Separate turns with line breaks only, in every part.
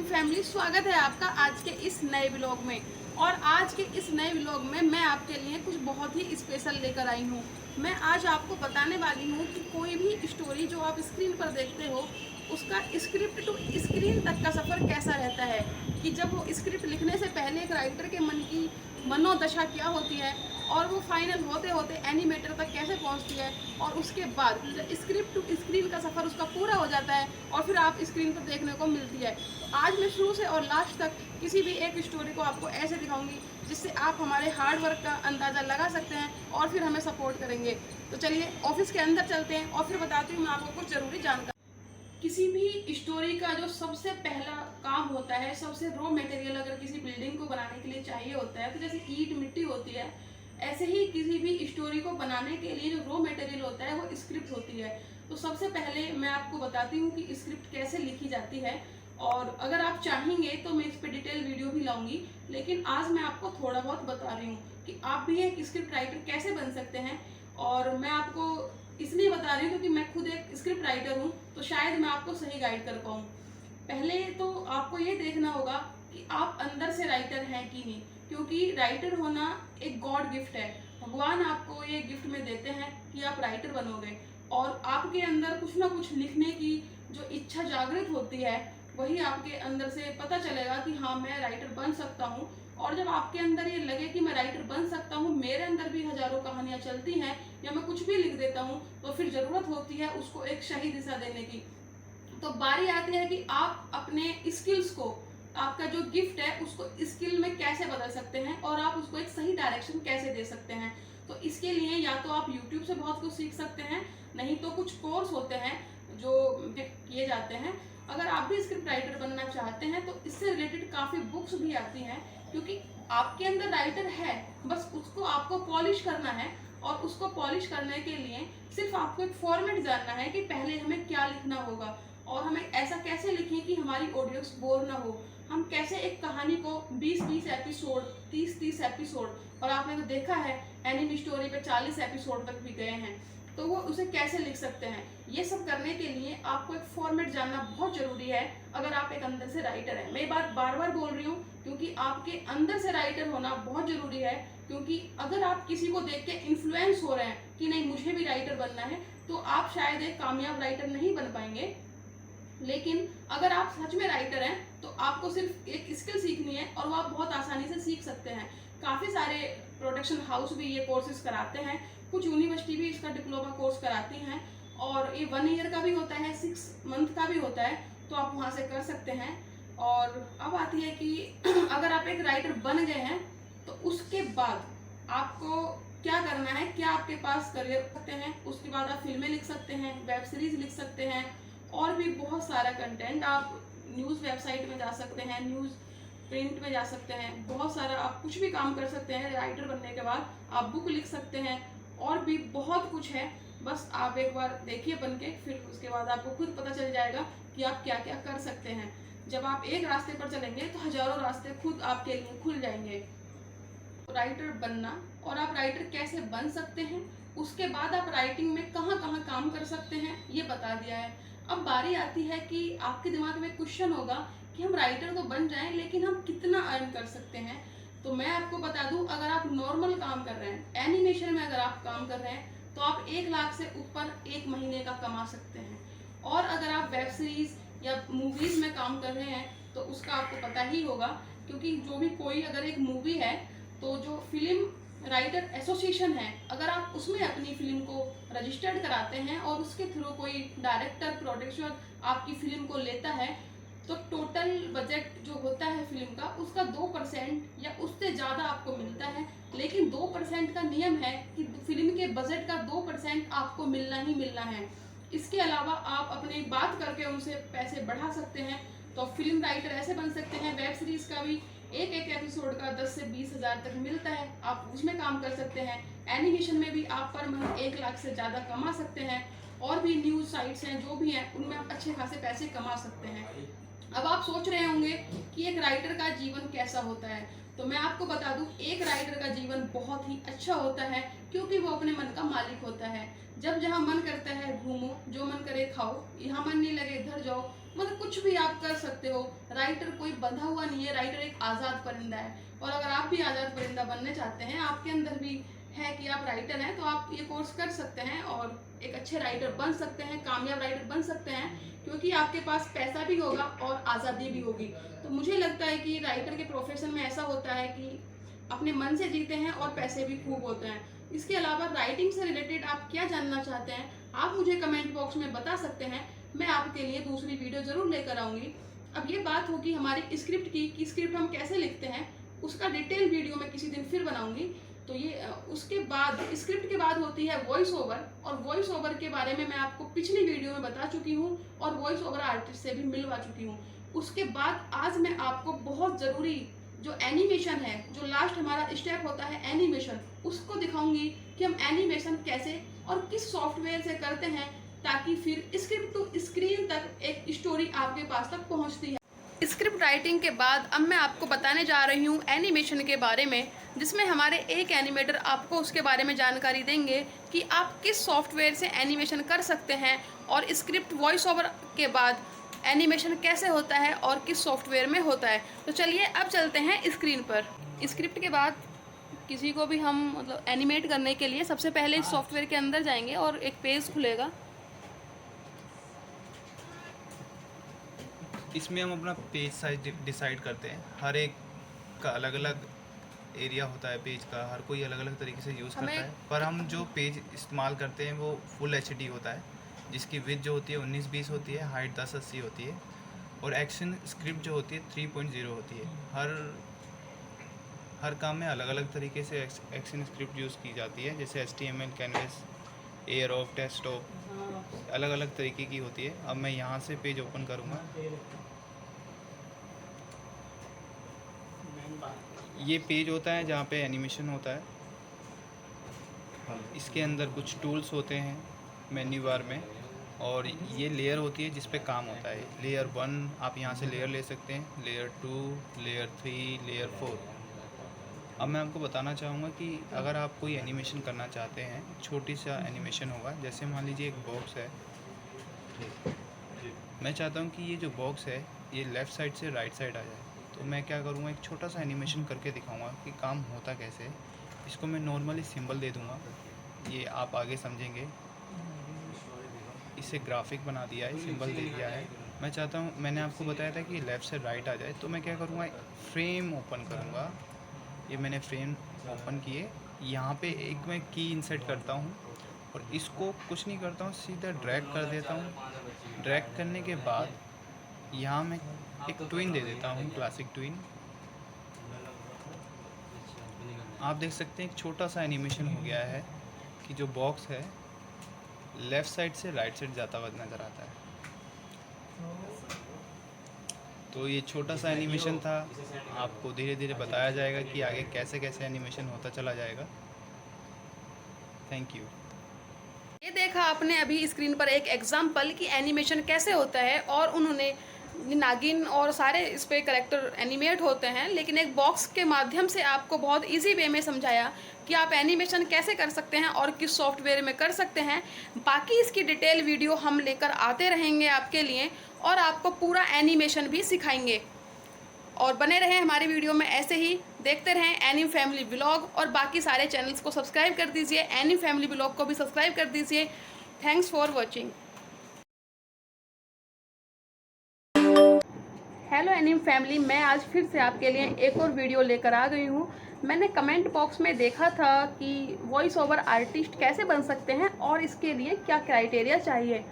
Family, स्वागत है आपका आज के इस नए व्लॉग में। और आज के इस नए व्लॉग में मैं आपके लिए कुछ बहुत ही स्पेशल लेकर आई हूँ। मैं आज आपको बताने वाली हूँ कि कोई भी स्टोरी जो आप स्क्रीन पर देखते हो उसका स्क्रिप्ट टू स्क्रीन तक का सफ़र कैसा रहता है, कि जब वो स्क्रिप्ट लिखने से पहले एक राइटर के मन की मनोदशा क्या होती है और वो फाइनल होते होते एनिमेटर तक कैसे पहुंचती है, और उसके बाद स्क्रिप्ट टू स्क्रीन का सफ़र उसका पूरा हो जाता है और फिर आप स्क्रीन पर देखने को मिलती है। तो आज मैं शुरू से और लास्ट तक किसी भी एक स्टोरी को आपको ऐसे दिखाऊंगी जिससे आप हमारे हार्ड वर्क का अंदाज़ा लगा सकते हैं और फिर हमें सपोर्ट करेंगे। तो चलिए ऑफिस के अंदर चलते हैं और फिर बताती हूँ मैं आपको कुछ ज़रूरी जानकारी। किसी भी स्टोरी का जो सबसे पहला काम होता है, सबसे रॉ मटेरियल अगर किसी बिल्डिंग को बनाने के लिए चाहिए होता है, तो जैसे ईंट मिट्टी होती है, ऐसे ही किसी भी स्टोरी को बनाने के लिए जो रॉ मटेरियल होता है वो स्क्रिप्ट होती है। तो सबसे पहले मैं आपको बताती हूँ कि स्क्रिप्ट कैसे लिखी जाती है, और अगर आप चाहेंगे तो मैं इस पर डिटेल वीडियो भी लाऊंगी, लेकिन आज मैं आपको थोड़ा बहुत बता रही हूँ कि आप भी एक स्क्रिप्ट राइटर कैसे बन सकते हैं। और मैं आपको इसलिए बता रही हूँ क्योंकि मैं खुद एक स्क्रिप्ट राइटर हूँ, तो शायद मैं आपको सही गाइड कर पाऊँ। पहले तो आपको ये देखना होगा कि आप अंदर से राइटर हैं कि नहीं, क्योंकि राइटर होना एक गॉड गिफ्ट है। भगवान आपको ये गिफ्ट में देते हैं कि आप राइटर बनोगे, और आपके अंदर कुछ ना कुछ लिखने की जो इच्छा जागृत होती है वही आपके अंदर से पता चलेगा कि हाँ मैं राइटर बन सकता हूँ। और जब आपके अंदर ये लगे कि मैं राइटर बन सकता हूँ, मेरे अंदर भी हजारों कहानियां चलती हैं या मैं कुछ भी लिख देता हूँ, तो फिर जरूरत होती है उसको एक सही दिशा देने की। तो बारी आती है कि आप अपने स्किल्स को, आपका जो गिफ्ट है उसको स्किल में कैसे बदल सकते हैं और आप उसको एक सही डायरेक्शन कैसे दे सकते हैं। तो इसके लिए या तो आप YouTube से बहुत कुछ सीख सकते हैं, नहीं तो कुछ कोर्स होते हैं जो किए जाते हैं। अगर आप भी स्क्रिप्ट राइटर बनना चाहते हैं तो इससे रिलेटेड काफ़ी बुक्स भी आती हैं, क्योंकि आपके अंदर राइटर है, बस उसको आपको पॉलिश करना है। और उसको पॉलिश करने के लिए सिर्फ आपको एक फॉर्मेट जानना है कि पहले हमें क्या लिखना होगा और हमें ऐसा कैसे लिखें कि हमारी ऑडियंस बोर ना हो। हम कैसे एक कहानी को 20-20 एपिसोड, 30-30 एपिसोड, और आपने तो देखा है एनिमी स्टोरी पे 40 एपिसोड तक भी गए हैं, तो वो उसे कैसे लिख सकते हैं। ये सब करने के लिए आपको एक फॉर्मेट जानना बहुत जरूरी है अगर आप एक अंदर से राइटर हैं। मैं ये बात बार बार बोल रही हूँ क्योंकि आपके अंदर से राइटर होना बहुत जरूरी है, क्योंकि अगर आप किसी को देख के इन्फ्लुएंस हो रहे हैं कि नहीं मुझे भी राइटर बनना है, तो आप शायद एक कामयाब राइटर नहीं बन पाएंगे। लेकिन अगर आप सच में राइटर हैं तो आपको सिर्फ एक स्किल सीखनी है और वो आप बहुत आसानी से सीख सकते हैं। काफ़ी सारे प्रोडक्शन हाउस भी ये कोर्सेज कराते हैं, कुछ यूनिवर्सिटी भी इसका डिप्लोमा कोर्स कराती हैं, और ये 1 ईयर का भी होता है, 6 मंथ का भी होता है, तो आप वहाँ से कर सकते हैं। और अब आती है कि अगर आप एक राइटर बन गए हैं तो उसके बाद आपको क्या करना है, क्या आपके पास करियर सकते हैं। उसके बाद आप फिल्में लिख सकते हैं, वेब सीरीज लिख सकते हैं, और भी बहुत सारा कंटेंट। आप न्यूज़ वेबसाइट में जा सकते हैं, न्यूज़ प्रिंट में जा सकते हैं, बहुत सारा आप कुछ भी काम कर सकते हैं। राइटर बनने के बाद आप बुक लिख सकते हैं, और भी बहुत कुछ है। बस आप एक बार देखिए बन के, फिर उसके बाद आपको खुद पता चल जाएगा कि आप क्या क्या कर सकते हैं। जब आप एक रास्ते पर चलेंगे तो हजारों रास्ते खुद आपके लिए खुल जाएंगे। राइटर बनना और आप राइटर कैसे बन सकते हैं, उसके बाद आप राइटिंग में कहाँ कहाँ काम कर सकते हैं, ये बता दिया है। अब बारी आती है कि आपके दिमाग में क्वेश्चन होगा कि हम राइटर तो बन जाएं लेकिन हम कितना अर्न कर सकते हैं। तो मैं आपको बता दूं, अगर आप नॉर्मल काम कर रहे हैं, एनिमेशन में अगर आप काम कर रहे हैं, तो आप 1 लाख से ऊपर एक महीने का कमा सकते हैं। और अगर आप वेब सीरीज या मूवीज में काम कर रहे हैं तो उसका आपको पता ही होगा, क्योंकि जो भी कोई अगर एक मूवी है तो जो फिल्म राइटर एसोसिएशन है, अगर आप उसमें अपनी फिल्म को रजिस्टर्ड कराते हैं और उसके थ्रू कोई डायरेक्टर प्रोड्यूसर आपकी फिल्म को लेता है, तो टोटल बजट जो होता है फिल्म का उसका 2% या उससे ज़्यादा आपको मिलता है। लेकिन 2% का नियम है कि फिल्म के बजट का 2% आपको मिलना ही मिलना है। इसके अलावा आप अपनी बात करके उनसे पैसे बढ़ा सकते हैं। तो फिल्म राइटर ऐसे बन सकते हैं। वेब सीरीज का भी एक एक एपिसोड का 10 से 20 हज़ार तक मिलता है, आप उसमें काम कर सकते हैं। एनिमेशन में भी आप पर मंथ 1 लाख से ज़्यादा कमा सकते हैं। और भी न्यूज़ साइट्स हैं जो भी हैं, उनमें आप अच्छे खासे पैसे कमा सकते हैं। अब आप सोच रहे होंगे कि एक राइटर का जीवन कैसा होता है, तो मैं आपको बता दूं, एक राइटर का जीवन बहुत ही अच्छा होता है, क्योंकि वो अपने मन का मालिक होता है। जब जहाँ मन करता है घूमो, जो मन करे खाओ, यहाँ मन नहीं लगे इधर जाओ, मतलब कुछ भी आप कर सकते हो। राइटर कोई बंधा हुआ नहीं है, राइटर एक आज़ाद परिंदा है। और अगर आप भी आज़ाद परिंदा बनने चाहते हैं, आपके अंदर भी है कि आप राइटर हैं, तो आप ये कोर्स कर सकते हैं और एक अच्छे राइटर बन सकते हैं, कामयाब राइटर बन सकते हैं, क्योंकि आपके पास पैसा भी होगा और आज़ादी भी होगी। तो मुझे लगता है कि राइटर के प्रोफेशन में ऐसा होता है कि अपने मन से जीते हैं और पैसे भी खूब होते हैं। इसके अलावा राइटिंग से रिलेटेड आप क्या जानना चाहते हैं, आप मुझे कमेंट बॉक्स में बता सकते हैं। मैं आपके लिए दूसरी वीडियो ज़रूर लेकर आऊँगी। अब ये बात होगी हमारी स्क्रिप्ट की कि स्क्रिप्ट हम कैसे लिखते हैं, उसका डिटेल वीडियो मैं किसी दिन फिर बनाऊँगी। तो ये उसके बाद स्क्रिप्ट के बाद होती है वॉइस ओवर, और वॉइस ओवर के बारे में मैं आपको पिछली वीडियो में बता चुकी हूँ और वॉइस ओवर आर्टिस्ट से भी मिलवा चुकी हूँ। उसके बाद आज मैं आपको बहुत ज़रूरी जो एनिमेशन है, जो लास्ट हमारा स्टेप होता है एनिमेशन, उसको दिखाऊंगी कि हम एनिमेशन कैसे और किस सॉफ्टवेयर से करते हैं, ताकि फिर स्क्रिप्ट टू स्क्रीन तक एक स्टोरी आपके पास तक पहुंचती है। स्क्रिप्ट राइटिंग के बाद अब मैं आपको बताने जा रही हूँ एनिमेशन के बारे में, जिसमें हमारे एक एनिमेटर आपको उसके बारे में जानकारी देंगे कि आप किस सॉफ्टवेयर से एनिमेशन कर सकते हैं और स्क्रिप्ट वॉइस ओवर के बाद एनिमेशन कैसे होता है और किस सॉफ्टवेयर में होता है। तो चलिए अब चलते हैं स्क्रीन पर। स्क्रिप्ट के बाद किसी को भी हम मतलब एनिमेट करने के लिए सबसे पहले इस सॉफ्टवेयर के अंदर जाएंगे और एक पेज खुलेगा।
इसमें हम अपना पेज साइज डिसाइड करते हैं। हर एक का अलग अलग एरिया होता है पेज का, हर कोई अलग अलग तरीके से यूज़ करता है। पर हम जो पेज इस्तेमाल करते हैं वो फुल एचडी होता है, जिसकी विड्थ जो होती है 1920 होती है, हाइट 1080 होती है, और एक्शन स्क्रिप्ट जो होती है 3.0 होती है। हर काम में अलग अलग तरीके से एक्शन स्क्रिप्ट यूज़ की जाती है, जैसे HTML, canvas, air of, desktop, अलग अलग तरीके की होती है। अब मैं यहाँ से पेज ओपन करूँगा। ये पेज होता है जहाँ पे एनिमेशन होता है। इसके अंदर कुछ टूल्स होते हैं मेन्यू बार में, और ये लेयर होती है जिस पे काम होता है। लेयर 1 आप यहाँ से लेयर ले सकते हैं, लेयर 2, लेयर 3, लेयर 4। अब मैं आपको बताना चाहूँगा कि अगर आप कोई एनिमेशन करना चाहते हैं, छोटी सा एनिमेशन होगा। जैसे मान लीजिए एक बॉक्स है, मैं चाहता हूँ कि ये जो बॉक्स है ये लेफ़्ट साइड से राइट साइड आ जाए। तो मैं क्या करूँगा, एक छोटा सा एनिमेशन करके दिखाऊंगा कि काम होता कैसे है। इसको मैं नॉर्मली सिंबल दे दूँगा, ये आप आगे समझेंगे। इसे ग्राफिक बना दिया है, सिंबल दे दिया है। मैं चाहता हूँ, मैंने आपको बताया था कि लेफ़्ट से राइट आ जाए, तो मैं क्या करूँगा, फ्रेम ओपन करूँगा। ये मैंने फ्रेम ओपन किए, यहाँ पे एक मैं की इंसर्ट करता हूँ और इसको कुछ नहीं करता हूँ, सीधा ड्रैग कर देता हूँ। ड्रैग करने के बाद यहाँ मैं एक ट्विन दे देता हूँ, क्लासिक ट्विन। आप देख सकते हैं एक छोटा सा एनिमेशन हो गया है कि जो बॉक्स है लेफ़्ट साइड से राइट साइड जाता हुआ नज़र आता है। तो ये छोटा सा एनिमेशन था, आपको धीरे धीरे बताया जाएगा कि आगे कैसे कैसे एनिमेशन होता चला जाएगा। Thank you.
ये देखा आपने अभी स्क्रीन पर एक एग्जाम्पल कि एनिमेशन कैसे होता है, और उन्होंने नागिन और सारे इस पे करेक्टर एनिमेट होते हैं, लेकिन एक बॉक्स के माध्यम से आपको बहुत इजी वे में समझाया कि आप एनिमेशन कैसे कर सकते हैं और किस सॉफ्टवेयर में कर सकते हैं। बाकी इसकी डिटेल वीडियो हम लेकर आते रहेंगे आपके लिए, और आपको पूरा एनिमेशन भी सिखाएंगे। और बने रहें हमारी वीडियो में, ऐसे ही देखते रहें एनिम फैमिली ब्लॉग, और बाकी सारे चैनल्स को सब्सक्राइब कर दीजिए। एनिम फैमिली ब्लॉग को भी सब्सक्राइब कर दीजिए। Thanks for watching. Hello एनिम family, मैं आज फिर से आपके लिए एक और वीडियो लेकर आ गई हूँ। मैंने कमेंट बॉक्स में देखा था कि वॉइस ओवर आर्टिस्ट कैसे बन सकते हैं और इसके लिए क्या क्राइटेरिया चाहिए।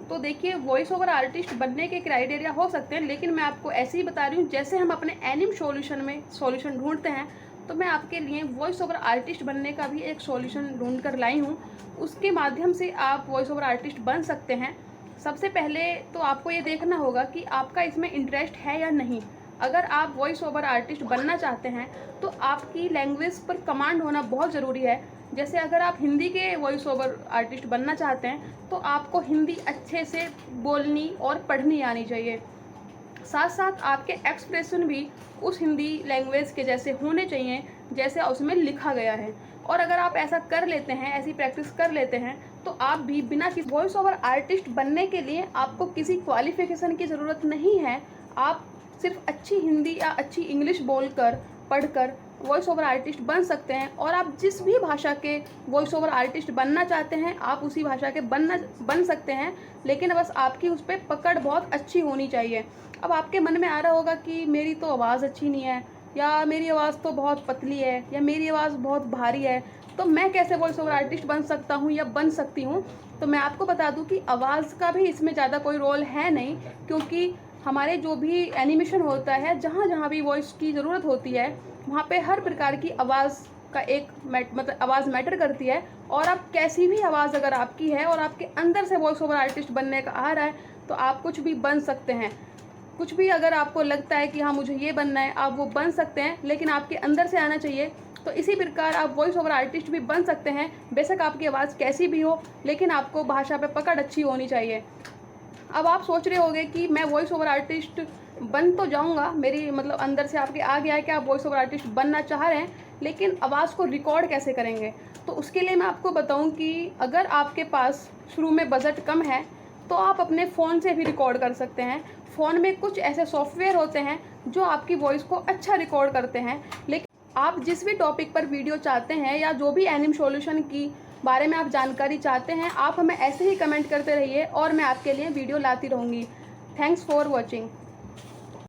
तो देखिए, वॉइस ओवर आर्टिस्ट बनने के क्राइटेरिया हो सकते हैं, लेकिन मैं आपको ऐसे ही बता रही हूँ जैसे हम अपने एनिम सॉल्यूशन में सॉल्यूशन ढूंढते हैं, तो मैं आपके लिए वॉइस ओवर आर्टिस्ट बनने का भी एक सॉल्यूशन ढूंढ कर लाई हूँ। उसके माध्यम से आप वॉइस ओवर आर्टिस्ट बन सकते हैं। सबसे पहले तो आपको ये देखना होगा कि आपका इसमें इंटरेस्ट है या नहीं। अगर आप वॉइस ओवर आर्टिस्ट बनना चाहते हैं तो आपकी लैंग्वेज पर कमांड होना बहुत ज़रूरी है। जैसे अगर आप हिंदी के वॉइस ओवर आर्टिस्ट बनना चाहते हैं तो आपको हिंदी अच्छे से बोलनी और पढ़नी आनी चाहिए। साथ साथ आपके एक्सप्रेशन भी उस हिंदी लैंग्वेज के जैसे होने चाहिए जैसे उसमें लिखा गया है। और अगर आप ऐसा कर लेते हैं, ऐसी प्रैक्टिस कर लेते हैं, तो आप भी बिना किसी वॉइस ओवर आर्टिस्ट बनने के लिए आपको किसी क्वालिफिकेशन की ज़रूरत नहीं है। आप सिर्फ अच्छी हिंदी या अच्छी इंग्लिश बोलकर, पढ़कर वॉइस ओवर आर्टिस्ट बन सकते हैं। और आप जिस भी भाषा के वॉइस ओवर आर्टिस्ट बनना चाहते हैं आप उसी भाषा के बन सकते हैं, लेकिन बस आपकी उस पर पकड़ बहुत अच्छी होनी चाहिए। अब आपके मन में आ रहा होगा कि मेरी तो आवाज़ अच्छी नहीं है, या मेरी आवाज़ तो बहुत पतली है, या मेरी आवाज़ बहुत भारी है, तो मैं कैसे वॉइस ओवर आर्टिस्ट बन सकता हूँ या बन सकती हूँ। तो मैं आपको बता दूँ कि आवाज़ का भी इसमें ज़्यादा कोई रोल है नहीं, क्योंकि हमारे जो भी एनिमेशन होता है, जहाँ जहाँ भी वॉइस की ज़रूरत होती है वहाँ पे हर प्रकार की आवाज़ का एक मतलब आवाज़ मैटर करती है। और आप कैसी भी आवाज़ अगर आपकी है और आपके अंदर से वॉइस ओवर आर्टिस्ट बनने का आ रहा है तो आप कुछ भी बन सकते हैं। कुछ भी अगर आपको लगता है कि हाँ मुझे ये बनना है, आप वो बन सकते हैं, लेकिन आपके अंदर से आना चाहिए। तो इसी प्रकार आप वॉइस ओवर आर्टिस्ट भी बन सकते हैं, बेशक आपकी आवाज़ कैसी भी हो, लेकिन आपको भाषा पे पकड़ अच्छी होनी चाहिए। अब आप सोच रहे होंगे कि मैं वॉइस ओवर आर्टिस्ट बन तो जाऊंगा, मेरी मतलब अंदर से आपके आ गया है कि आप वॉइस ओवर आर्टिस्ट बनना चाह रहे हैं, लेकिन आवाज़ को रिकॉर्ड कैसे करेंगे। तो उसके लिए मैं आपको बताऊं कि अगर आपके पास शुरू में बजट कम है तो आप अपने फ़ोन से भी रिकॉर्ड कर सकते हैं। फ़ोन में कुछ ऐसे सॉफ्टवेयर होते हैं जो आपकी वॉइस को अच्छा रिकॉर्ड करते हैं। लेकिन आप जिस भी टॉपिक पर वीडियो चाहते हैं या जो भी एनिम सॉल्यूशन की बारे में आप जानकारी चाहते हैं, आप हमें ऐसे ही कमेंट करते रहिए और मैं आपके लिए वीडियो लाती रहूँगी। Thanks for watching.